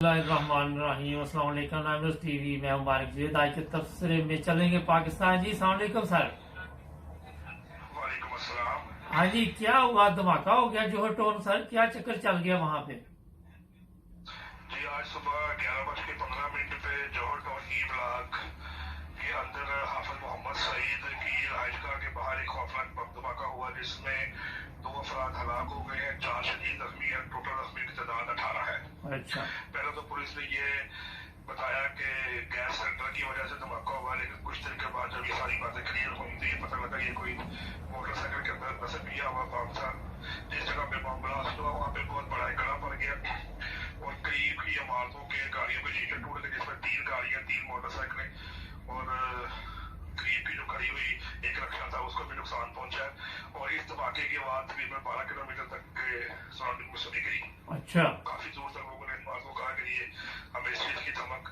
रहीम अस्सलाम वालेकुम नाइमरोज टीवी में मुबारक जी। आज के तबसरे में चलेंगे पाकिस्तान। जी अस्सलाम वालेकुम सर। वालेकुम अस्सलाम। हाँ जी, क्या हुआ? धमाका हो गया जोहर टाउन सर, क्या चक्कर चल गया वहाँ पे? जी आज सुबह 11:15 पे जौहर टाउन ई ब्लॉक के अंदर हाफिज मोहम्मद सईद की रिहाइशगाह के बाहर एक खौफनाक धमाका हुआ जिसमें 2 अफराद हलाक हो गए हैं, 4 शदीद जख्मी हैं। टोटल जख्मी की तादाद 18 है। अच्छा। पहले तो पुलिस ने ये बताया कि गैस सिलेंडर की वजह से धमाका हुआ, लेकिन कुछ देर के बाद जब ये सारी बातें क्लियर हुई तो ये पता लगा ये कोई मोटरसाइकिल के अंदर नस्ब किया हुआ बम था। जिस जगह पे बम ब्लास्ट हुआ वहाँ पे बहुत बड़ा इकड़ा पड़ गया और करीब की इमारतों के गाड़ियों के शीशे टूट गए, जिसमें 3 गाड़ियां 3 मोटरसाइकिलें और करीब की जो खड़ी हुई एक रक्षा था उसको भी नुकसान पहुंचा है। और इस धमाके की आवाज तकरीबन 12 किलोमीटर तक के सराउंडिंग में सुनी गई। अच्छा। काफी दूर तक लोगों ने इस बात को कहा कि ये हमें इस चीज की धमक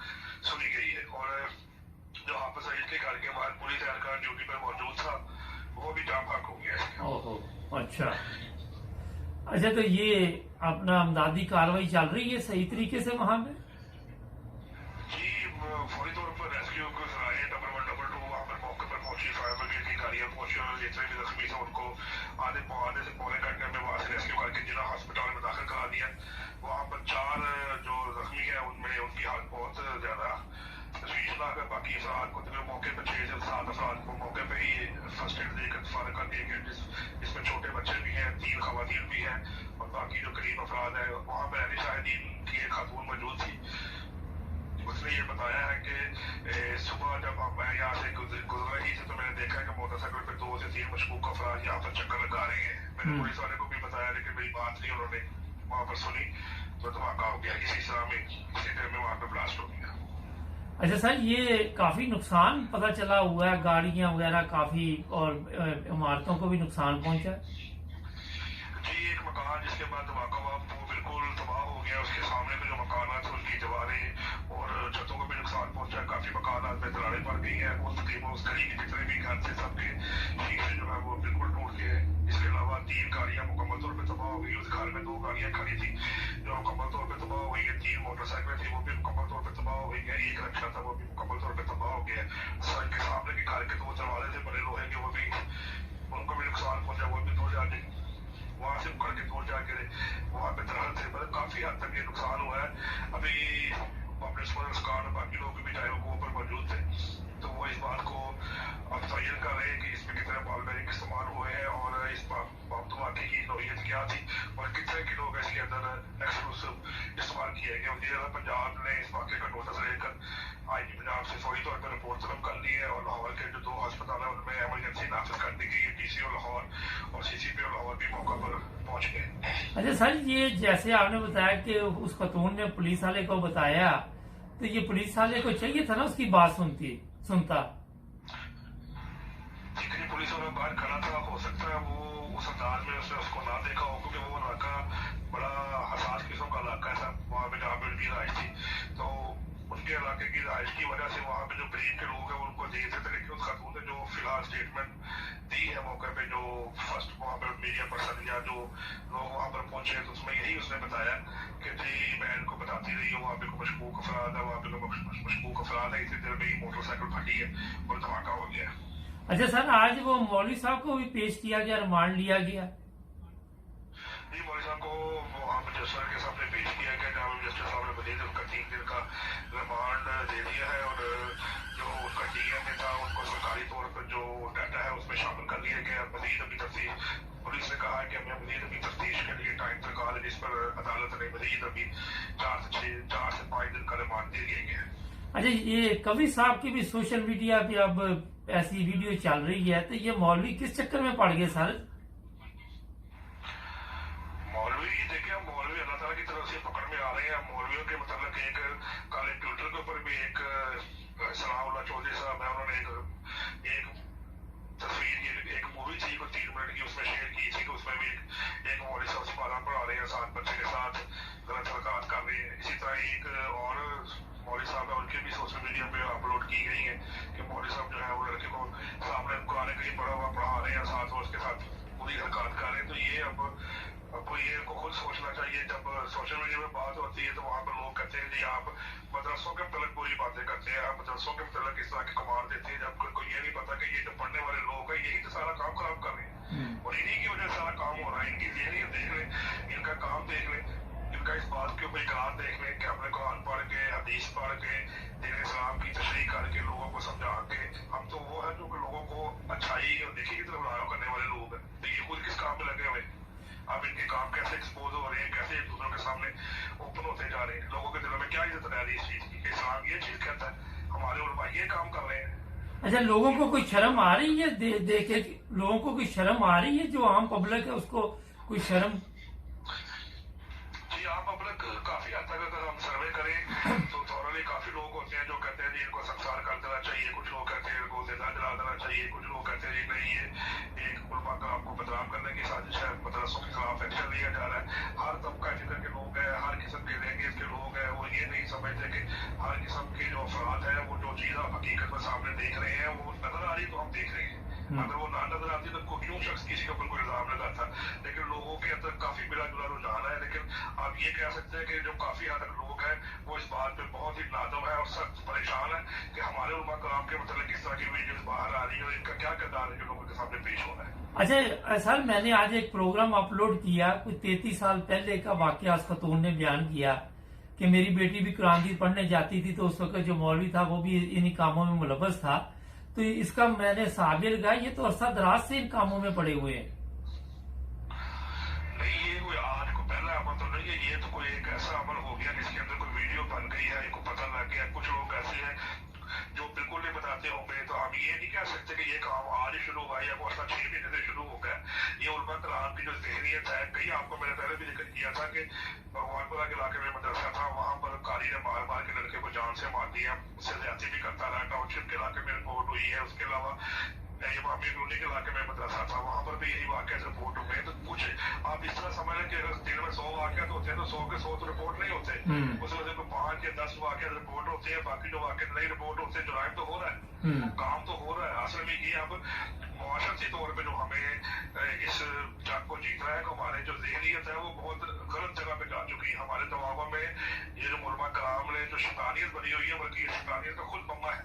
सुनी गई है। और जो हाफिज सईद के घर के बाहर पुलिस एहलकार ड्यूटी पर मौजूद था वो भी जाम फाक हो गया है। ओहो। अच्छा अच्छा, तो ये अपना अमदादी कार्रवाई चल रही है सही तरीके से वहाँ पे? जी फौरी तौर पर रेस्क्यू को सराहे डबल 1 डबल 2 वहाँ पर मौके पर पहुंची, फायर ब्रिगेड की गाड़ियां पहुंची और जितने भी जख्मी थे उनको आधे से पौने घंटे में वहां से रेस्क्यू करके जिला अस्पताल में दाखिल करा दिया। वहाँ पर 4 जो जख्मी है उनमें उनकी हालत बहुत ज्यादा तशवीशनाक है। बाकी अफराद को मौके पर 6 से 7 अफराद को मौके पर ही फर्स्ट एड देकर फारिग कर दिए गए, जिसमें छोटे बच्चे भी हैं, 3 खवातीन भी हैं और बाकी जो करीब अफराद है वहाँ पर अहले शाहिदीन की एक खातून मौजूद थी। उसने ये बताया है कि सुबह जब मैं यहाँ से गुजर रही थी तो मैंने देखा कि मोटरसाइकिल पे 2 से 3 मशकूक अफराद यहाँ पर चक्कर लगा रहे हैं। मैंने पुलिस वाले को भी बताया लेकिन मेरी बात नहीं उन्होंने वहाँ पर सुनी तो धमाका हो गया। इसी तरह में इसी टाइम में वहाँ पे ब्लास्ट हो गया। अच्छा सर, ये काफी नुकसान पता चला हुआ है, गाड़ियां वगैरह काफी और इमारतों को भी नुकसान पहुंचा है। जी एक मकान जिसके बाद धमाका हुआ वो बिल्कुल तबाह हो गया। उसके सामने में जो मकान थे उनकी दीवारें और छतों को भी नुकसान पहुंचा। काफी मकान में दरारें पड़ गई हैं और तकरीबन उस गली के जितने भी घर थे सबके शीशे जो है वो बिल्कुल टूट गए। इसके अलावा 3 गाड़ियां मुकम्मल तौर पर तबाह हो गई। उस घर में 2 गाड़ियां खड़ी थी जो मुकम्मल तौर पर तबाह हो गई है। 3 मोटरसाइकिलें थी वो भी मुकम्मल तौर पर तबाह हो गई है। एक रक्षा था वो भी मुकम्मल तौर पर तबाह हो गया। सर के सामने के घर के 2 दरवाजे थे बड़े लोहे के, वो भी उनको भी नुकसान पहुंचा। वो भी दूर जाके वहां से उखड़ के दूर जाके वहां पे दरार थे। मतलब काफी हद तक ये नुकसान हुआ है। अभी पब्लिक स्कॉट और बाकी लोग भी चाहे वो पर मौजूद थे तो वो इस बात को अब तयन कर रहे हैं कि इसमें कितने बॉल बेरिंग इस्तेमाल हुए हैं और इस बम धमाके की नौयत क्या थी और कितने किलो का इसके अंदर एक्सप्लोसिव इस्तेमाल किया गया। वज़ीर पंजाब ने इस वाक़े का नोटिस लेकर आईजी पंजाब से फौरी तौर पर रिपोर्ट तलब कर ली है और लाहौर के जो 2 अस्पताल है उनमें एमरजेंसी नाफिज कर दी गई है। डीसीओ लाहौर और सीसीपी लाहौर भी मौका पर पहुंच गए। अच्छा सर, ये जैसे आपने बताया कि उस खतून ने पुलिस वाले को बताया, तो ये पुलिस वाले को चाहिए था ना उसकी बात सुनता। जितनी पुलिस वाला बाहर खड़ा था हो सकता है वो उस अंदाज में उसने उसको ना देखा हो क्योंकि वो इलाका बड़ा हसास किस्म का इलाका है। वहाँ पे जहाँ पे उनकी रहायश थी तो उनके इलाके की रहायश की वजह से वहाँ पे जो करीब के लोग हैं उनको देख सकते। लेकिन उस खातून ने जो फिलहाल स्टेटमेंट दी है मौके पे, जो फर्स्ट वहाँ पे मीडिया पर्सन या जो लोग वहाँ पर पहुंचे तो उसमें यही उसने बताया कि जी मैं इनको बताती रही हूँ वहाँ पे मशकूक अफराद है, वहाँ पे मशकूक अफराद है, इसी देर में ही मोटरसाइकिल फटी है और धमाका हो गया। अच्छा सर, आज वो मौलवी साहब को भी पेश किया गया, रिमांड लिया गया? जी मौलवी साहब को वहाँ पे जस्टिस के सामने पेश किया गया जहाँ जस्टिस साहब ने मजीद उनका 3 दिन का रिमांड दे दिया है और जो उनका डीएनए था उनको सरकारी तौर पर जो डाटा है उसमें शामिल कर लिया गया। मजीद अभी तफ्तीश पुलिस ने कहा है कि हमें मजीद अभी तफ्तीश के लिए टाइम तक है जिस पर अदालत ने मजीद अभी 4 से 5 दिन का रिमांड दे दिया गया। अच्छा, ये कवि साहब की भी सोशल मीडिया पे अब ऐसी वीडियो चल रही है, तो ये मौलवी किस चक्कर में पड़ गए सर? मौलवी देखिए मौलवी अल्लाह ताला की तरफ से पकड़ में आ रहे हैं। मौलवियों के मतलब एक कल ट्विटर के ऊपर भी एक सलाहुल्लाह चौधरी साहब है, उन्होंने एक तस्वीर एक मूवी थी कोई 3 मिनट की उसमें शेयर की थी कि उसमें भी एक मौलवी साहब सिपारा पढ़ा रहे हैं, 7 बच्चे के साथ गलत हरकत कर रहे हैं। इसी तरह एक और मौलवी साहब है उनके भी सोशल मीडिया पे अपलोड की गई है कि मौलवी साहब जो है वो लड़के को सामने कुरान करीम पढ़ा हुआ पढ़ा रहे हैं साथ और उसके साथ पूरी हरकत कर रहे हैं। तो ये अब आपको ये को खुद सोचना चाहिए। जब सोशल मीडिया में बात होती है तो वहाँ पर लोग कहते हैं जी आप मदरसों के मतलब बुरी बातें करते हैं, आप मदरसों के मतलब इस तरह की कमांड देते हैं, जब को ये नहीं पता कि ये जो पढ़ने वाले लोग हैं यही तो सारा काम खराब कर रहे हैं और इन्हीं की वजह से सारा काम हो रहा है। इनकी ज़हनियत देख लें, इनका काम देख लें, इनका इस बात के ऊपर इकरार देख लें कि अपने कुरान पढ़ के, हदीस पढ़ के, दीन इस्लाम की तशरीह करके, लोगों को समझा के, हम तो वो है जो कि लोगों को अच्छाई और नेकी की तरफ राग़िब करने वाले लोग हैं। तो ये खुद किस काम में लगे हुए, अब इनके काम कैसे एक्सपोज हो रहे हैं, कैसे एक दूसरों के सामने ओपन होते जा रहे हैं। लोगों के दिलों में क्या इज्जत रह रही है इस चीज की, इस्लाम ये चीज कहता है, हमारे उलमा ये काम कर रहे हैं। अच्छा, लोगों को कोई शर्म आ रही है देखे लोगों को कोई शर्म आ रही है, जो आम पब्लिक है उसको कोई शर्म? जी आम पब्लिक काफी हद तक अगर हम सर्वे करें तो थोड़ा काफी लोग होते हैं जो कहते हैं जी इनको संस्कार कर देना चाहिए, कुछ लोग कहते हैं इनको जिंदा जला देना चाहिए, कुछ लोग कहते हैं जी नहीं ये एक उलमा का आपको बदनाम करने की साजिश है, मदरसों के खिलाफ एक्शन लिया जा रहा है। हर तबका जिधर के लोग हैं, हर किस्म के लैंग्वेज के लोग हैं, वो ये नहीं समझते कि हर किस्म के जो अफराद है वो जो चीज आप हकीकत में सामने देख रहे हैं वो नजर आ रही है तो हम देख रहे हैं, अगर वो ना नजर आती तो क्यों शख्स किसी के ऊपर कोई इल्जाम लगाता। लेकिन लोगों के अंदर काफी मिला जुला रुझान है। लेकिन आप ये कह सकते हैं कि जो काफी हद तक लोग हैं वो इस बात पे बहुत ही नादम है और सख्त परेशान है कि हमारे उलमा कराम के मतलब किस तरह की वीडियोस बाहर आ रही है और इनका क्या किरदार है जो लोगों के सामने पेश हो रहा है। अच्छा सर, मैंने आज एक प्रोग्राम अपलोड किया, कुछ 33 साल पहले का वाकया उस खतून ने बयान किया कि मेरी बेटी भी कुरान शरीफ पढ़ने जाती थी तो उस वक्त जो मौलवी था वो भी इन्हीं कामों में मुलव्वस था। तो इसका मैंने साबिर लगाया, ये तो अरसा दराज से इन कामों में पड़े हुए हैं। नहीं ये कोई आज को पहला अमल तो नहीं है, ये तो कोई एक ऐसा अमल हो गया जिसके अंदर कोई वीडियो बन गई है, इनको पता लग गया। कुछ लोग ऐसे हैं जो बिल्कुल नहीं बताते होंगे, तो हम ये नहीं कह सकते कि ये काम आज शुरू हुआ या वो 6 महीने से शुरू हो गया। ये उलमा कराम की जो ज़हनियत है, कहीं आपको मैंने पहले भी जिक्र किया था कि भगवानपुरा के इलाके में मदरसा था, वहां पर कारी ने मार मार के लड़के को जान से मार दिया, उससे ज्यादती भी करता रहा। टाउनशिप के इलाके में रिपोर्ट हुई है। उसके अलावा इमामी कॉलोनी के इलाके में मदरसा था, वहां पर भी यही वाकया रिपोर्ट हुए हैं। तो कुछ आप इस तरह समझ लें कि अगर दिन में 100 वाकया होते हैं तो 100 के 100 तो रिपोर्ट नहीं होते, उसमें से 5 या 10 वाकया रिपोर्ट होते हैं, बाकी जो वाकया नहीं रिपोर्ट होते, जुराइम तो हो रहा है, काम तो हो रहा है। असल में ये अब मुआशरती तौर पर जो हमें इस जंग को जीतना है, हमारे जो ज़हनियत है वो बहुत गलत जगह पे जा चुकी है। हमारे दबाव में ये जो उलमा कराम ने जो शैतानियत बनी हुई है, बल्कि ये शैतानियत का खुद मम्मा है,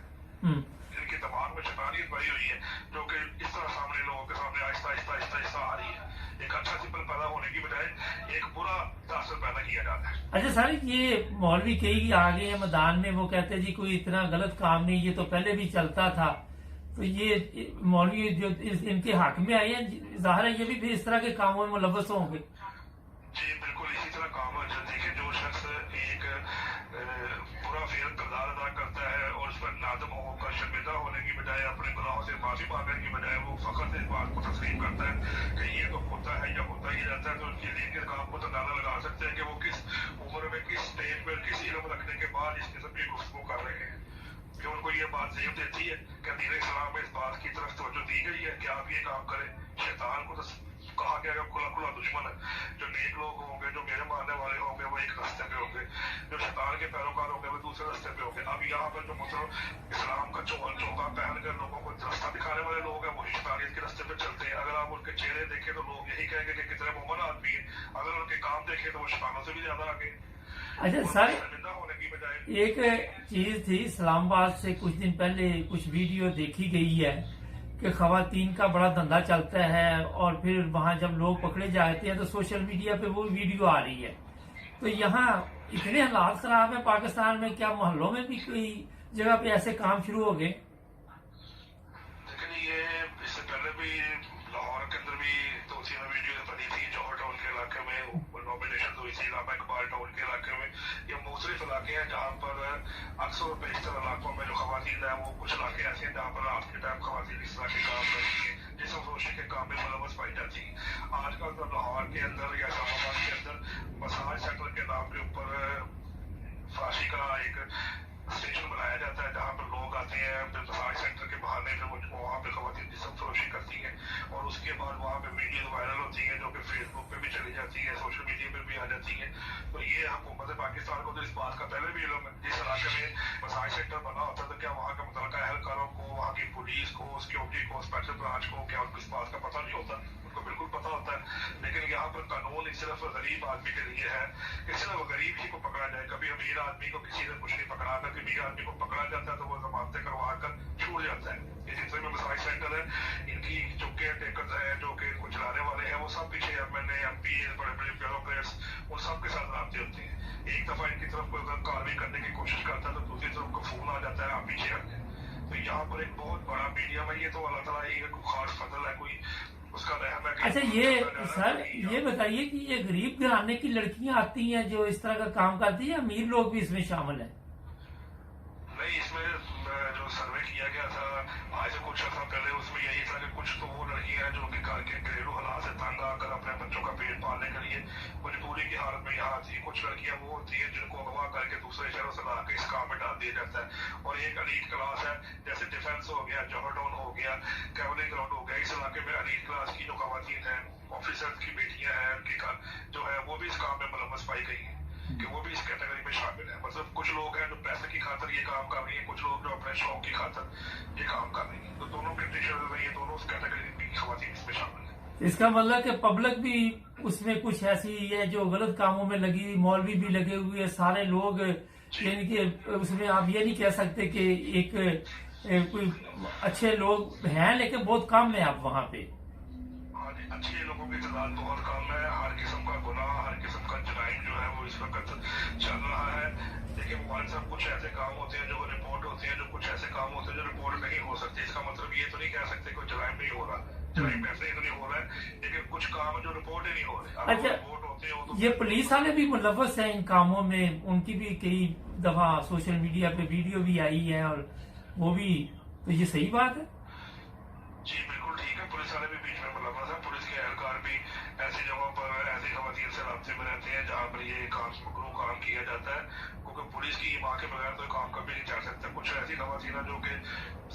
इनके दिमाग में शैतानियत भरी हुई है जो कि इस तरह सामने लोगों के सामने आहिस्ता आहिस्ता आहिस्ता आहिस्ता आ रही है। एक अच्छा सिंपल पैदा होने की बजाय एक बुरा तासर पैदा किया जाता है। अच्छा सर, ये मौलवी कई आ गए हैं मैदान में, वो कहते हैं जी कोई इतना गलत काम नहीं, ये तो पहले भी चलता था। तो ये मौलवी जो इनके हक में आए हैं, जाहिर है ये भी फिर इस तरह के कामों में मुलव्वस होंगे। जी बिल्कुल इसी तरह काम है। देखिए जो शख्स एक बुरा फेल किरदार अदा करता है और उस पर नादम होकर शर्मिंदा होने की बजाय, अपने गुनाहों से माफी मांगने की बजाय वो फखर से इस बात को तस्लीम करता है कि ये तो होता है या होता ही रहता है, तो उसके लिए के काम को अंदाजा लगा सकते हैं कि वो किस उम्र में, किस स्टेज पर, किस इल्म रखने के बाद इस किस्म की गुफ्तगू कर रहे हैं। कि उनको ये बात ज़ेब देती है कि दीन इस्लाम में इस बात की तरफ तवज्जो दी गई है कि आप ये काम करें। शैतान को तो कहा गया खुला खुला दुश्मन है। जो नेक लोग होंगे, जो मेरे मानने वाले होंगे, वो एक रास्ते पे होंगे, जो शैतान के पैरोकार होंगे वो दूसरे रास्ते पे होंगे। अब यहाँ पर जो मतलब इस्लाम का चोगा पहन कर लोगों को रास्ता दिखाने वाले लोग हैं, वही शैतानियत के रास्ते पे चलते हैं। अगर आप उनके चेहरे देखें तो लोग यही कहेंगे कि कितने मोमन आदमी है, अगर उनके काम देखें तो वो शैतानों से भी ज्यादा आगे। अच्छा सर, एक चीज थी, इस्लामाबाद से कुछ दिन पहले कुछ वीडियो देखी गई है कि खवातीन का बड़ा धंधा चलता है और फिर वहां जब लोग पकड़े जाते हैं तो सोशल मीडिया पे वो वीडियो आ रही है। तो यहाँ इतने हालात खराब है पाकिस्तान में, क्या मोहल्लों में भी कोई जगह पे ऐसे काम शुरू हो गए? लेकिन ये इससे पहले भी लाहौर के अंदर भी 2-3 वीडियो बनी थी, जौहर टाउन के इलाके में नॉमिनेशन हुई थी, इलामा इकबाल टाउन के इलाके में। ये मुख्तलिफ इलाके हैं जहाँ पर अक्सर बेशतर इलाकों में जो खवातीन है, वो कुछ इलाके ऐसे हैं जहाँ पर आज के टाइम खवातीन इस तरह के काम करती है, जिसम फरोशी के काम में मुलव्वस पाई जाती है। आजकल तो लाहौर के अंदर या इस्लामाबाद के अंदर मसाज सेंटर के नाम के ऊपर फांसी का एक स्टेशन बनाया जाता है जहाँ पर लोग आते हैं, फिर मसाज सेंटर के बहाने फिर वहाँ पे खवातीन जिस्म फरोशी करती हैं और उसके बाद वहाँ पे वीडियो वायरल होती है जो कि फेसबुक पे भी चली जाती है, सोशल मीडिया पे भी आ जाती है। तो ये हुकूमत पाकिस्तान को तो इस बात का पहले भी इल्म है। जिस इलाके में मसाज सेंटर बना होता है तो क्या वहाँ के मुतल्लिका एहलकारों को, वहाँ की पुलिस को, सिक्योरिटी को, स्पेशल ब्रांच को क्या उनको इस बात का पता नहीं होता? उनको बिल्कुल पता होता है, लेकिन यहाँ पर कानून सिर्फ गरीब आदमी के लिए है कि सिर्फ गरीब ही को पकड़ा जाए। कभी अमीर आदमी को किसी ने कुछ नहीं पकड़ा, अगर अमीर आदमी को पकड़ा जाता है तो वो जमानतें करवा कर छूट जाता है। ये जितने भी मसाज सेंटर है, इनकी जो केयर टेकर्स है, जो कि इनको चलाने वाले हैं, वो सब पीछे MNA MP बड़े बड़े ब्यूरोक्रेट्स उन सब के साथ राब्ते होते हैं। एक दफा इनकी तरफ कोई कार्रवाई करने की कोशिश करता है तो दूसरी तरफ को फोन आ जाता है आप पीछे हटने। तो यहाँ पर एक बहुत बड़ा मीडियम है, ये तो अल्लाह ताला ही एक खास फजल है, कोई उसका रहम है। अच्छा ये सर ये बताइए कि ये गरीब घराने की लड़कियां आती हैं जो इस तरह का काम करती है, अमीर लोग भी इसमें शामिल है? नहीं, इसमें जो सर्वे किया गया था आज से कुछ अर्सा पहले, उसमें यही था कि कुछ तो वो लड़कियां हैं जो कि घर के घरेलू हालात से तंग आकर अपने बच्चों का पेट पालने के लिए मजबूरी की हालत में यहाँ आती है। कुछ लड़कियां वो होती है जिनको अगवा करके दूसरे शहरों से ला के इस काम में डाल दिया जाता है। और एक अलीट क्लास है, जैसे डिफेंस हो गया, जॉहरडाउन हो गया, कैवलिंग ग्राउंड हो गया, इस इलाके में अलीट क्लास की जो खवातीन है, ऑफिसर की बेटियां हैं, उनकी जो है वो भी इस काम में मुलव्वस पाई गई है कि वो भी इस कैटेगरी में शामिल है। मतलब कुछ लोग हैं जो पैसे की खातर ये काम कर रही है, कुछ लोग जो अपने शौक की खातर ये काम कर रही है। तो दोनों कंडीशन में ये दोनों उस कैटेगरी की खवातीन इसमें शामिल है। इसका मतलब कि पब्लिक भी उसमें कुछ ऐसी है जो गलत कामों में लगी, मौलवी भी लगे हुए हैं, सारे लोग, यानी कि उसमें आप ये नहीं कह सकते कि एक कोई अच्छे लोग हैं लेकिन बहुत कम है आप वहाँ पे। हाँ जी, अच्छे लोगों की तादाद बहुत कम है। हर किस्म का गुनाह, हर किस्म का जराइम जो है वो इस वक्त चल रहा है। लेकिन हमारे साथ कुछ ऐसे काम होते हैं जो रिपोर्ट होते हैं, जो कुछ ऐसे काम होते हैं जो रिपोर्ट नहीं हो सकते। इसका मतलब ये तो नहीं कह सकते कोई जराइम नहीं हो रहा, जराइम ऐसे ही तो नहीं हो रहा है, लेकिन कुछ काम जो रिपोर्ट ही नहीं हो रहे। अच्छा, रिपोर्ट होते हैं तो ये पुलिस वाले भी मुलव्वस हैं इन कामों में? उनकी भी कई दफा सोशल मीडिया पे वीडियो भी आई है और वो भी, तो ये सही बात है? जी बिल्कुल ठीक है, पुलिस वाले भी बीच में मुलव्वस है। पुलिस के एहलकार भी ऐसी जगहों पर ऐसी खवातीन से राब्ते में रहते हैं जहाँ पर ये काम मकरूह काम किया जाता है, क्योंकि पुलिस की माँ के बगैर तो काम कभी नहीं चल सकता। कुछ ऐसी खवातीन है जो कि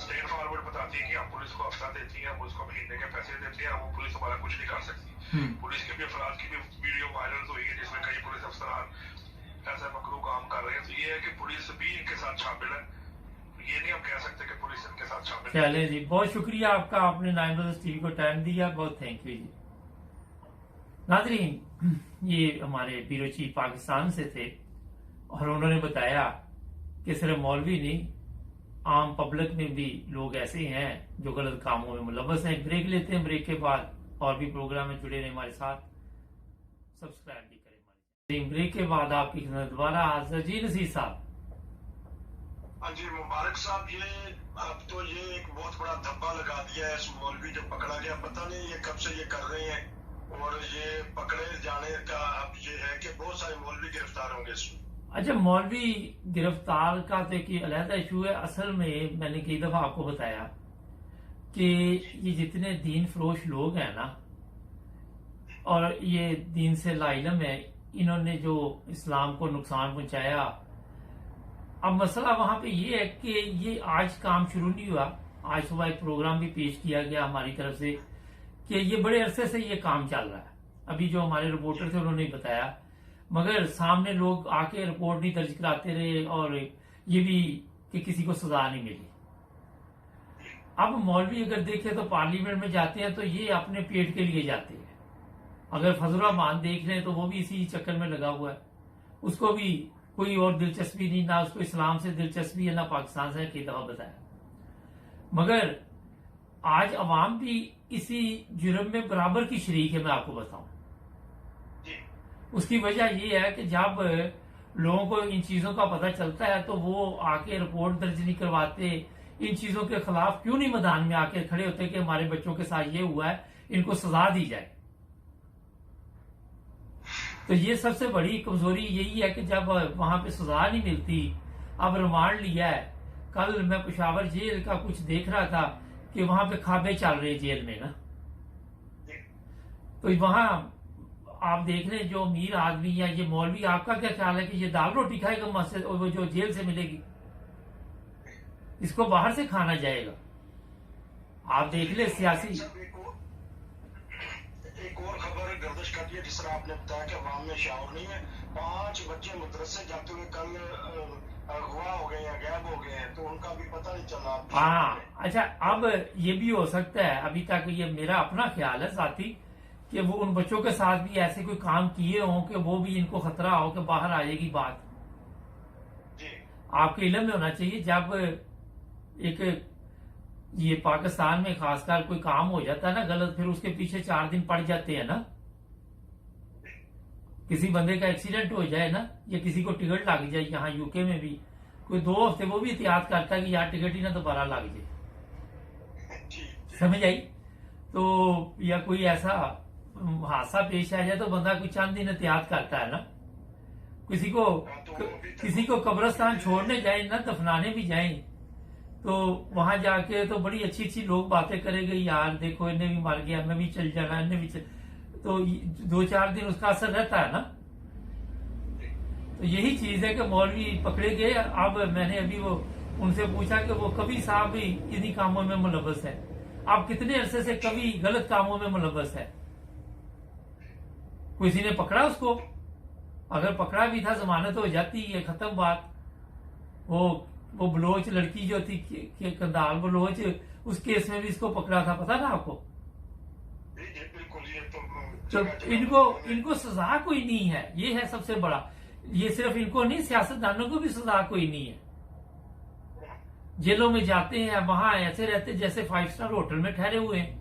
स्ट्रेट फॉरवर्ड बताती है कि हम पुलिस को अफसर देती हैं, हम उसको महीने के पैसे देते हैं, वो पुलिस हमारा कुछ नहीं कर सकती। पुलिस के भी अफराद की भी वीडियो वायरल हुई है जिसमें कई पुलिस अफसरान ऐसा मकरूह काम कर रहे हैं। तो ये है कि पुलिस भी इनके साथ शामिल है, ये नहीं हम कह सकते कि पुलिस इनके साथ शामिल है। चले जी, बहुत शुक्रिया आपका, आपने 9 टीवी को टाइम दिया, बहुत थैंक यू जी। नाज़रीन, ये हमारे ब्यूरो चीफ पाकिस्तान से थे और उन्होंने बताया कि सिर्फ मौलवी नहीं, आम पब्लिक में भी लोग ऐसे हैं जो गलत कामों में मुलव्वस हैं। ब्रेक लेते हैं, ब्रेक के बाद और भी प्रोग्राम में जुड़े रहे हमारे साथ, सब्सक्राइब भी करें। ब्रेक के बाद आपकी खिदमत दोबारा हाजिर जी। नसीर साहब। हाँ जी, मुबारक साहब, ये अब तो ये एक बहुत बड़ा धब्बा लगा दिया है इस मौलवी जो पकड़ा गया। पता नहीं ये कब से ये कर रहे हैं, और ये पकड़े जाने का अब ये है कि बहुत सारे मौलवी गिरफ्तार होंगे इसमें। अच्छा, मौलवी गिरफ्तार का तो एक अलहदा इशू है। असल में मैंने कई दफा आपको बताया कि ये जितने दीन फरोश लोग हैं ना, और ये दीन से लाइलम है, इन्होंने जो इस्लाम को नुकसान पहुंचाया। अब मसला वहां पे ये है कि ये आज काम शुरू नहीं हुआ। आज सुबह एक प्रोग्राम भी पेश किया गया हमारी तरफ से कि ये बड़े अरसे से ये काम चल रहा है। अभी जो हमारे रिपोर्टर थे उन्होंने बताया, मगर सामने लोग आके रिपोर्ट नहीं दर्ज कराते रहे और ये भी कि किसी को सजा नहीं मिली। अब मौलवी अगर देखे तो पार्लियामेंट में जाते हैं तो ये अपने पेट के लिए जाते हैं। अगर फजलरहमान देख लें तो वो भी इसी चक्कर में लगा हुआ है, उसको भी कोई और दिलचस्पी नहीं, ना उसको इस्लाम से दिलचस्पी है ना पाकिस्तान से, कई दफा बताया। मगर आज अवाम भी इसी जुर्म में बराबर की शरीक है। मैं आपको बताऊं, उसकी वजह यह है कि जब लोगों को इन चीजों का पता चलता है तो वो आके रिपोर्ट दर्ज नहीं करवाते, इन चीजों के खिलाफ क्यों नहीं मैदान में आके खड़े होते कि हमारे बच्चों के साथ ये हुआ है, इनको सजा दी जाए। तो ये सबसे बड़ी कमजोरी यही है कि जब वहां पे सजा नहीं मिलती, अब रिमांड लिया है। कल मैं पेशावर जेल का कुछ देख रहा था कि वहां पे खाबे चल रहे जेल में ना, तो वहां आप देख रहे हैं जो अमीर आदमी है, ये मौलवी, आपका क्या ख्याल है कि ये दाल रोटी खाएगा मस्जिद, और वो जो जेल से मिलेगी इसको बाहर से खाना जाएगा? आप देख ले सियासी। एक और खबर गर्दिश करती है, जिस तरह आपने बताया कि अवाम में शौर नहीं है। 5 बच्चे मदरसे जाते हुए कल अगवा हो गए या गायब हो गए हैं, तो उनका भी पता नहीं चला। हाँ, अच्छा, अब ये भी हो सकता है, अभी तक ये मेरा अपना ख्याल है साथी, कि वो उन बच्चों के साथ भी ऐसे कोई काम किए हों कि वो भी इनको खतरा हो कि बाहर आ जाएगी बात? जी आपके इल्म में होना चाहिए जब एक ये पाकिस्तान में खासकर कोई काम हो जाता है ना गलत, फिर उसके पीछे 4 दिन पड़ जाते हैं ना। किसी बंदे का एक्सीडेंट हो जाए ना, या किसी को टिकट लग जाए, यहाँ यूके में भी कोई 2 हफ्ते वो भी एहतियात करता है कि यार टिकट ही ना दोबारा लग जाए। जी समझ आई? तो या कोई ऐसा हादसा पेश आ जाए तो बंदा कोई चंद दिन एहतियात करता है ना। किसी को कब्रिस्तान छोड़ने जाए ना, दफनाने भी जाए, तो वहां जाके तो बड़ी अच्छी अच्छी लोग बातें करेंगे, यार देखो इन्हें भी मर गया, मैं भी चल जाना, इन्हें भी तो 2-4 दिन उसका असर रहता है ना। तो यही चीज है कि मौलवी पकड़े गए। अब मैंने अभी वो उनसे पूछा कि वो कवि साहब भी इन्हीं कामों में मुलव्वस है। अब कितने अरसे से कवि गलत कामों में मुलव्वस है? किसी ने पकड़ा उसको? अगर पकड़ा भी था जमानत हो जाती है, खत्म बात। वो बलोच लड़की जो थी कंधार बलोच, उस केस में भी इसको पकड़ा था, पता ना आपको? बिल्कुल। ये तो इनको सजा कोई नहीं है, ये है सबसे बड़ा। ये सिर्फ इनको नहीं, सियासतदानों को भी सजा कोई नहीं है। जेलों में जाते हैं, वहां ऐसे रहते जैसे 5 स्टार होटल में ठहरे हुए हैं।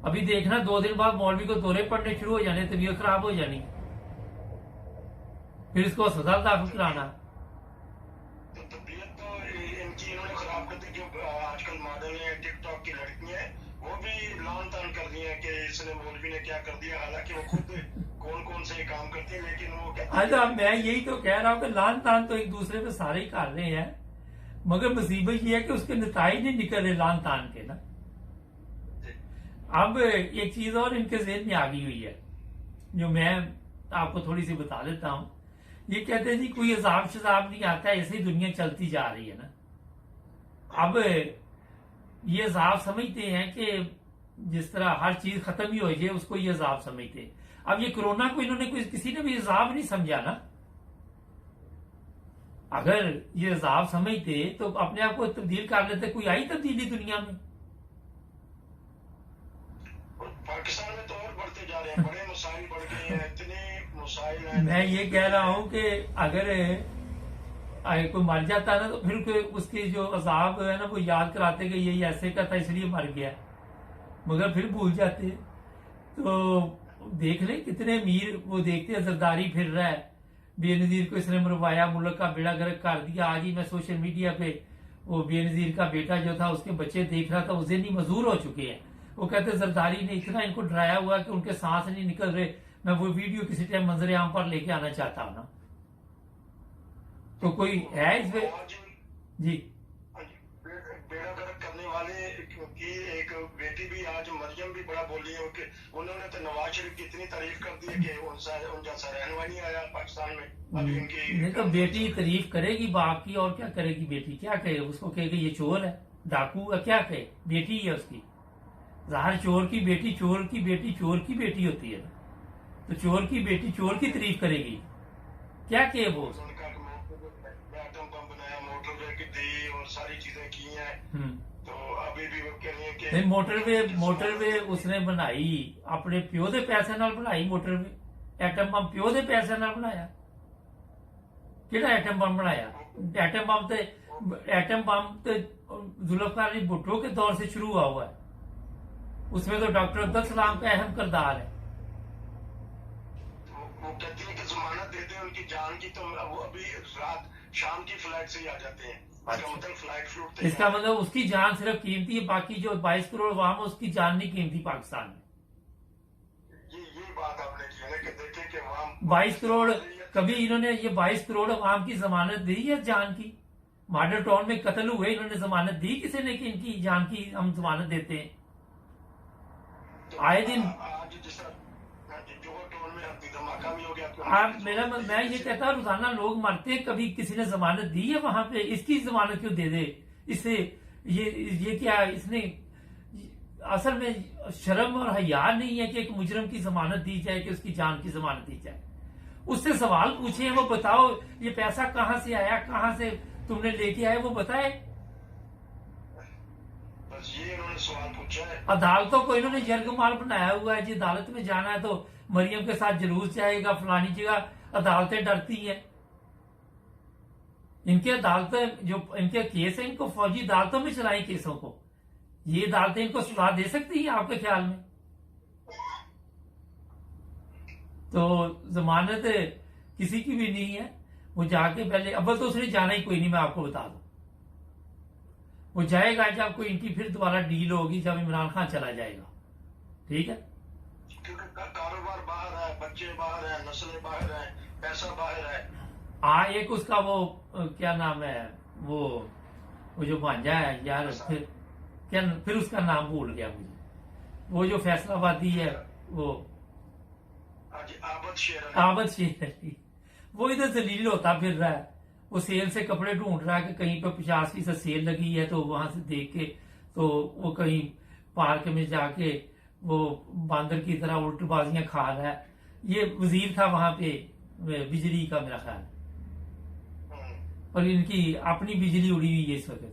अभी देखना 2 दिन बाद मौलवी को दौरे पड़ने शुरू हो जाने, तबीयत खराब हो जानी, फिर इसको अस्पताल दाखिल कराना। तो तबीयत तो इनकी इन्होंने खराब कर दी। जो आजकल मॉडल है, टिकटॉक की लड़कियां हैं, वो भी लान तान कर दी है कि इसने मौलवी ने क्या कर दिया। हालांकि वो खुद कौन कौन से काम करती है, लेकिन वो अच्छा, मैं यही तो कह रहा हूँ कि लान तान तो एक दूसरे पे सारे ही कर रहे हैं, मगर मुसीबत ये है कि उसके नताइज नहीं निकल रहे लान तान के ना। अब एक चीज और इनके ज़हन में आ गई हुई है, जो मैं आपको थोड़ी सी बता देता हूँ। ये कहते हैं जी कोई अजाब शजाब नहीं आता, ऐसे ही दुनिया चलती जा रही है ना। अब ये अजाब समझते हैं कि जिस तरह हर चीज खत्म ही हो जाए उसको ये अजाब समझते हैं। अब ये कोरोना को इन्होंने किसी ने भी अजाब नहीं समझा ना। अगर ये अजाब समझते तो अपने आप को तब्दील कर लेते। कोई आई तब्दीली दुनिया में? पाकिस्तान में तो और बढ़ते जा रहे हैं, बड़े मसाइल बढ़ गए हैं, इतने मसाइल हैं। मैं ये कह रहा हूं कि अगर कोई मर जाता है ना, तो फिर कोई उसके जो अजाब है ना वो याद कराते कि ये ऐसे का था इसलिए मर गया, मगर फिर भूल जाते। तो देख ले कितने अमीर वो देखते हैं, जरदारी फिर रहा है, बेनजीर को इसने मरवाया, मुल्क का बेड़ा गर्क कर दिया। आज ही मैं सोशल मीडिया पे वो बेनजीर का बेटा जो था उसके बच्चे देख रहा था, वो ज़हनी मजदूर हो चुके हैं। वो कहते जरदारी ने इतना इनको डराया हुआ कि उनके सांस नहीं निकल रहे। मैं वो वीडियो किसी टाइम मंजर आम पर लेके आना चाहता हूँ ना। तो कोई है इसमें? जी बेड़ा गर्क करने वाले की एक बेटी भी आज मरियम भी बड़ा बोली है कि उन्होंने तो नवाज शरीफ की इतनी तारीफ कर दी है कि उन जैसा रहनुमा नहीं आया पाकिस्तान में। अभी उनकी नहीं तो बेटी तारीफ करेगी बाप की, और क्या करेगी बेटी? क्या कहे उसको? कहेगी ये चोर है, डाकू है, क्या कहे? बेटी है उसकी। ज़ाहिर चोर की बेटी चोर की बेटी चोर की बेटी होती है ना, तो चोर की बेटी चोर की तारीफ करेगी, क्या कहे वो? एटम बम बनाया, मोटरवे की दी और सारी चीजें की हैं। तो अभी भी वो कह रही है कि मोटरवे उसने बनाई अपने प्यो दे पैसे नाल बनाई। मोटरवे एटम बम प्यो दे पैसे नाल बनाया? किहड़ा एटम बम बनाया? एटम बम तो जुल्फकार अली भुट्टो के दौर से शुरू हुआ है। उसमें तो डॉक्टर अब्दुल सलाम का अहम किरदार है। वो कहती है कि जमानत दे दें उनकी जान की, तो वो अभी रात शाम की फ्लाइट से ही आ जाते हैं। इसका मतलब फ्लाइट फ्लूट, इसका मतलब उसकी जान सिर्फ कीमती है, बाकी जो 22 करोड़ अवाम है उसकी जान नहीं कीमती पाकिस्तान में। ये बात आपने की है ना कि देखें कि अवाम 22 करोड़, कभी इन्होंने ये 22 करोड़ अवाम की जमानत दी है जान की? मॉडल टाउन में कत्ल हुए, इन्होंने जमानत दी किसी ने कि इनकी जान की हम जमानत देते हैं? आए दिन मैं ये कहता हूँ रोजाना लोग मरते हैं, कभी किसी ने जमानत दी है वहां पे? इसकी जमानत क्यों दे दे? इससे ये क्या, इसने असल में शर्म और हया नहीं है कि एक मुजरम की जमानत दी जाए, कि उसकी जान की जमानत दी जाए? उससे सवाल पूछे, वो बताओ ये पैसा कहां से आया, कहां से तुमने लेके आए, वो बताए। बस ये इन्होंने सवाल पूछा है। अदालतों को इन्होंने यरगमाल बनाया हुआ है जी। अदालत में जाना है तो मरियम के साथ जुलूस जाएगा, फलानी जगह अदालतें डरती हैं। इनके अदालतें जो इनके केस है, इनको फौजी अदालतों में चलाई केसों को। ये अदालतें इनको सजा दे सकती है आपके ख्याल में? तो जमानत किसी की भी नहीं है। वो जाके पहले, अव्वल तो उसने जाना ही कोई नहीं, मैं आपको बता दूं। वो जाएगा जब कोई इनकी फिर दोबारा डील होगी, जब इमरान खान चला जाएगा। ठीक है, क्योंकि कारोबार बाहर है, बच्चे बाहर है, नस्लें बाहर है, पैसा बाहर है। एक उसका वो क्या नाम है, वो जो भांजा है यार, फिर उसका नाम भूल गया मुझे। वो जो फैसलाबादी है, वो आबद शेर अली, वो इधर जलील होता फिर रहा है। वो सेल से कपड़े ढूंढ रहा है कि कहीं पर 50% सेल लगी है, तो वहां से देख के तो वो कहीं पार्क में जाके वो बांदर की तरह उल्टबाजियां खा रहा है। ये वजीर था वहां पे बिजली का, मेरा ख्याल, और इनकी अपनी बिजली उड़ी हुई है इस वक्त।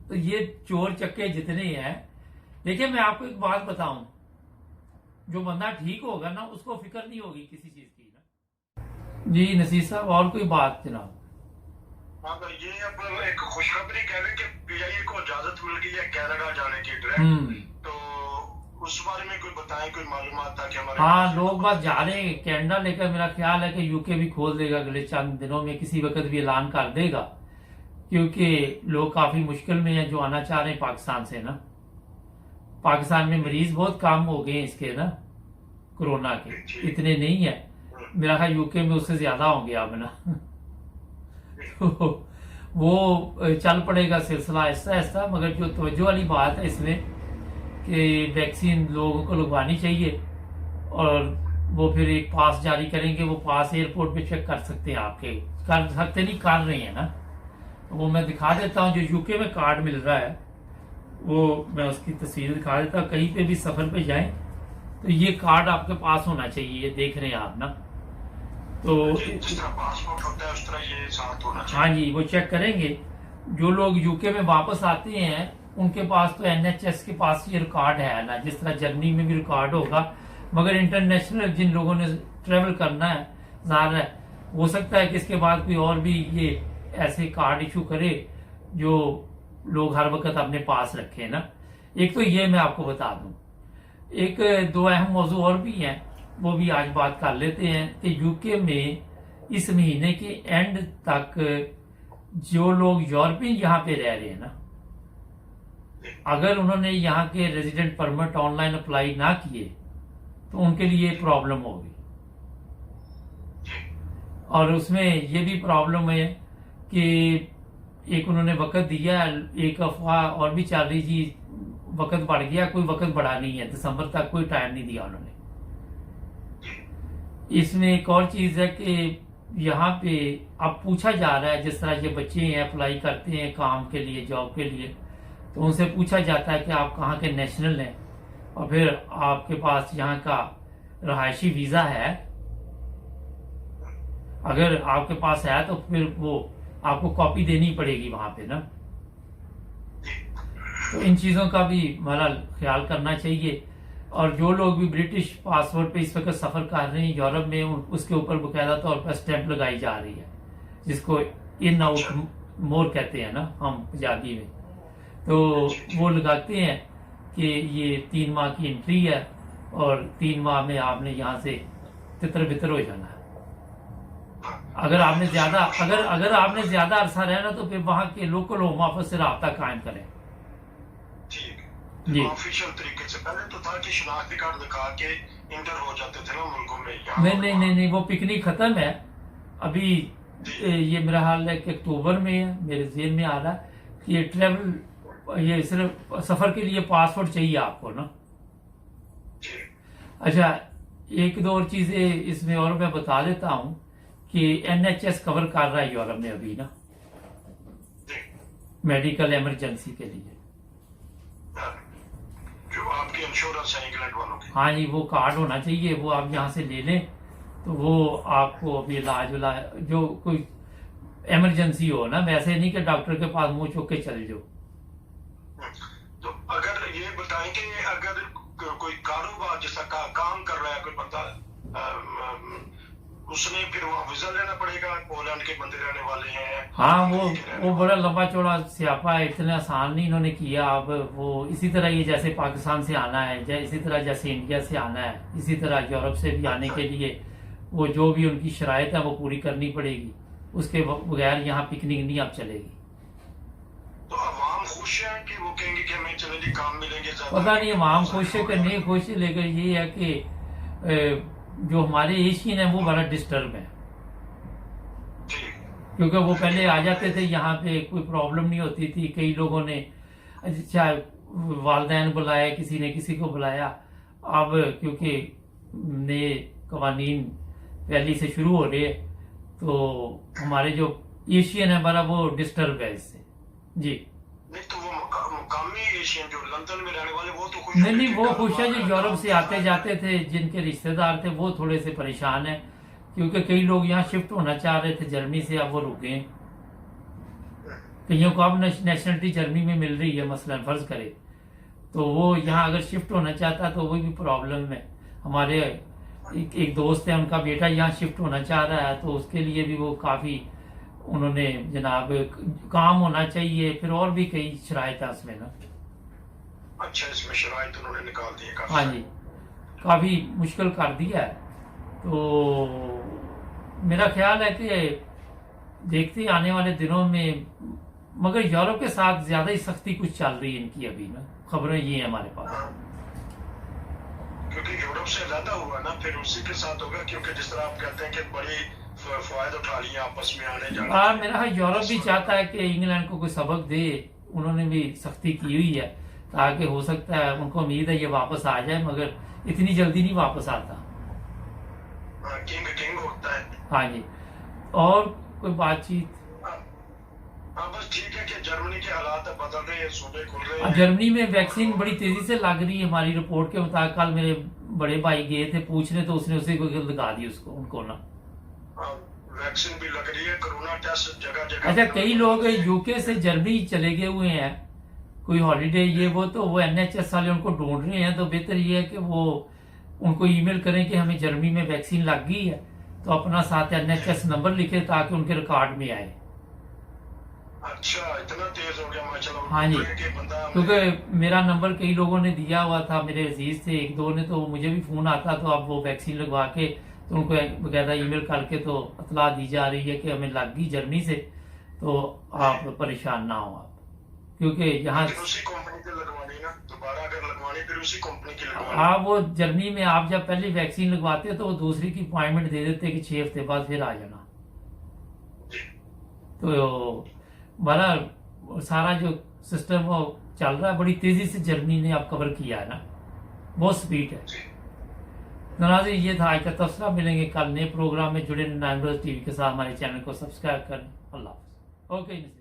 तो ये चोर चक्के जितने हैं, देखिए मैं आपको एक बात बताऊं, जो बंदा ठीक होगा ना, उसको फिक्र नहीं होगी किसी चीज की ना। जी नसीर साहब, और कोई बात जनाब? हाँ तो ये अब एक खुशखबरी कह रहे कि पीआईए को इजाजत मिल गई है कनाडा जाने की डायरेक्ट। तो उस बारे में कोई बताएं, कोई मालूमात था कि हमारे? हाँ, लोग बस जा रहे हैं कनाडा लेकर। मेरा ख्याल है कि यूके भी खोल देगा अगले चंद दिनों में, किसी वक्त भी ऐलान कर देगा, क्योंकि लोग काफी मुश्किल में हैं जो आना चाह रहे हैं पाकिस्तान से ना। पाकिस्तान में मरीज बहुत कम हो गए हैं इसके ना, कोरोना के इतने नहीं है। मेरा ख्याल यूके में उससे ज्यादा होंगे अब ना। वो चल पड़ेगा सिलसिला ऐसा ऐसा। मगर जो तवज्जो वाली बात है इसमें कि वैक्सीन लोगों को लगवानी चाहिए, और वो फिर एक पास जारी करेंगे। वो पास एयरपोर्ट पे चेक कर सकते हैं, आपके कर सकते नहीं, कर रहे हैं ना। वो मैं दिखा देता हूँ, जो यूके में कार्ड मिल रहा है वो मैं उसकी तस्वीर दिखा देता हूँ। कहीं पे भी सफर पे जाएं तो ये कार्ड आपके पास होना चाहिए। ये देख रहे हैं आप ना, तो जिस तरह पासपोर्ट होता है उस तरह ये साथ होना चाहिए। हाँ जी, वो चेक करेंगे। जो लोग यूके में वापस आते हैं उनके पास तो एनएचएस के पास ये रिकॉर्ड है ना, जिस तरह जर्मनी में भी रिकॉर्ड होगा। मगर इंटरनेशनल जिन लोगों ने ट्रेवल करना है, जाहिर है हो सकता है कि इसके बाद कोई और भी ये ऐसे कार्ड इशू करे जो लोग हर वक्त अपने पास रखें ना। एक तो ये मैं आपको बता दूं, एक दो अहम मौजू और भी हैं, वो भी आज बात कर लेते हैं कि यूके में इस महीने के एंड तक जो लोग यूरोपियन यहाँ पे रह रहे हैं ना, अगर उन्होंने यहाँ के रेजिडेंट परमिट ऑनलाइन अप्लाई ना किए तो उनके लिए प्रॉब्लम होगी। और उसमें ये भी प्रॉब्लम है कि एक उन्होंने वक्त दिया, एक अफवाह और भी चल रही थी, वक्त बढ़ गया। कोई वक्त बढ़ा नहीं है, दिसंबर तक कोई टाइम नहीं दिया उन्होंने। इसमें एक और चीज है कि यहाँ पे अब पूछा जा रहा है, जिस तरह ये बच्चे हैं अप्लाई करते हैं काम के लिए, जॉब के लिए, तो उनसे पूछा जाता है कि आप कहाँ के नेशनल हैं, और फिर आपके पास यहाँ का रहायशी वीजा है। अगर आपके पास है तो फिर वो आपको कॉपी देनी पड़ेगी वहां पे ना। तो इन चीजों का भी बहरहाल ख्याल करना चाहिए। और जो लोग भी ब्रिटिश पासपोर्ट पे इस वक्त सफर कर रहे हैं यूरोप में, उसके ऊपर बकायदा तौर पर स्टैंप लगाई जा रही है, जिसको इन आउट मोर कहते हैं ना हम पंजाबी में। तो वो लगाते हैं कि ये 3 माह की एंट्री है और 3 माह में आपने यहाँ से तितर बितर हो जाना है। अगर आपने ज्यादा अरसा रहना तो फिर वहां के लोकल होम ऑफिस से राब्ता कायम करें। जी, ऑफिशियल तरीके से। पहले तो था कि शनाख्ती कार्ड दिखा के इंटर हो जाते थे ना मुल्कों में। नहीं, वो पिकनिक खत्म है अभी। ये मेरा हाल है कि अक्टूबर में है, मेरे जेहन में आ रहा है कि ये ट्रेवल, ये सिर्फ सफर के लिए पासपोर्ट चाहिए आपको ना। अच्छा, एक दो और चीजें इसमें और मैं बता देता हूँ कि एनएचएस कवर कर रहा है यूरोप में अभी ना, मेडिकल इमरजेंसी के लिए। जो आपके इंश्योरेंस है इंग्लैंड वालों की। हाँ जी, वो कार्ड होना चाहिए, वो आप यहाँ से ले लें तो वो आपको अभी इलाज जो कोई इमरजेंसी हो ना, वैसे नहीं कि डॉक्टर के पास मुंह चुक के चल जाओ। बताएं कि अगर कोई कारोबार जैसा काम कर रहा है कोई बंदा, उसने फिर वहाँ वीजा लेना पड़ेगा? पोलैंड के बंदे रहने वाले हैं। हाँ, वो बड़ा लंबा चौड़ा स्यापा है, इतना आसान नहीं इन्होंने किया। अब वो इसी तरह ये जैसे पाकिस्तान से आना है, इसी तरह जैसे इंडिया से आना है, इसी तरह यूरोप से भी आने के लिए वो जो भी उनकी शराइत है वो पूरी करनी पड़ेगी। उसके बगैर यहाँ पिकनिक नहीं अब चलेगी। तो अवाम खुश है कि वो कहेंगे कि हमें चलो जी काम मिलेंगे ज्यादा? पता नहीं अवाम खुश है कि नहीं खुश है, लेकिन ये है कि जो हमारे एशियन है वो बड़ा डिस्टर्ब है, क्योंकि वो पहले आ जाते थे यहाँ पे, कोई प्रॉब्लम नहीं होती थी। कई लोगों ने चाहे वालदैन बुलाया, किसी ने किसी को बुलाया। अब क्योंकि नए कवानीन पहले से शुरू हो रहे, तो हमारे जो एशियन है बड़ा वो डिस्टर्ब है इससे। जी नहीं, तो वो मुकामी एशियन जो लंदन में रहने वाले वो तो खुश नहीं, वो खुश है। जो यूरोप से आते जाते थे, जिनके रिश्तेदार थे, वो थोड़े से परेशान है, क्योंकि कई लोग यहाँ शिफ्ट होना चाह रहे थे जर्मनी से, अब वो रुक गए। कईयों को अब नेशनलिटी जर्मनी में मिल रही है, मसलन फर्ज करे, तो वो यहाँ अगर शिफ्ट होना चाहता तो वो भी प्रॉब्लम है। हमारे एक दोस्त है, उनका बेटा यहाँ शिफ्ट होना चाह रहा है, तो उसके लिए भी वो काफी उन्होंने जनाब काम होना चाहिए, फिर और भी कई शराइत है उसमें ना। अच्छा, इसमें शराइत उन्होंने निकाल दी है? हाँ जी, काफी मुश्किल कर दिया है। तो मेरा ख्याल है कि देखते आने वाले दिनों में, मगर यूरोप के साथ ज्यादा ही सख्ती कुछ चल रही है इनकी अभी ना, खबरें ये हैं हमारे पास। क्योंकि यूरोप से ज्यादा हुआ ना, फिर उसी के साथ होगा, क्योंकि जिस तरह आप कहते हैं कि बड़ी फायदा उठा लिया आपस में आने जाने। हाँ, मेरा यूरोप भी चाहता है कि इंग्लैंड को कोई सबक दे, उन्होंने भी सख्ती की हुई है, ताकि हो सकता है, उनको उम्मीद है ये वापस आ जाए, मगर इतनी जल्दी नहीं वापस आता। किंग होता है। हाँ जी, और कोई बातचीत? हाँ, बस ठीक है कि जर्मनी के हालात बदल रहे हैं, सूबे खुल रहे हैं। जर्मनी में वैक्सीन बड़ी तेजी से लग रही है। हमारी रिपोर्ट के मुताबिक कल मेरे बड़े भाई गए थे पूछने, तो उसने उसी को लगा दी उसको, उनको ना। वैक्सीन भी लग रही है, कोरोना टेस्ट जगह जगह। अच्छा, कई लोग यूके से जर्मनी चले गए हुए हैं, कोई हॉलीडे ये वो, तो वो NHS वाले उनको ढूंढ रहे हैं। तो बेहतर ये है कि वो उनको ईमेल करें कि हमें जर्मनी में वैक्सीन लग गई है, तो अपना साथ NHS नंबर लिखे ताकि उनके रिकॉर्ड में आए। अच्छा, इतना तेज हो गया माशाल्लाह। हाँ जी, क्योंकि मेरा नंबर कई लोगों ने दिया हुआ था, मेरे अजीज थे एक दो ने, तो मुझे भी फोन आता, तो अब वो वैक्सीन लगवा के तो उनको बकायदा ईमेल करके तो इतला दी जा रही है कि हमें लग गई जर्मनी से, तो आप परेशान ना हो आप, क्योंकि यहाँ उसी कंपनी की लगवानी ना, दोबारा अगर लगवानी फिर उसी कंपनी की लगवानी। हाँ, वो जर्मनी में आप जब पहले वैक्सीन लगवाते तो वो दूसरी की अपॉइंटमेंट दे देते कि 6 हफ्ते बाद फिर आ जाना। तो बड़ा सारा जो सिस्टम वो चल रहा है, बड़ी तेजी से जर्मनी ने अब कवर किया है ना, बहुत स्पीड है। नाज़रीन, ये था आज का तबसरा। मिलेंगे कल नए प्रोग्राम में। जुड़े नाइम रोज टीवी के साथ, हमारे चैनल को सब्सक्राइब करें। अल्लाह हाफ़िज़। ओके।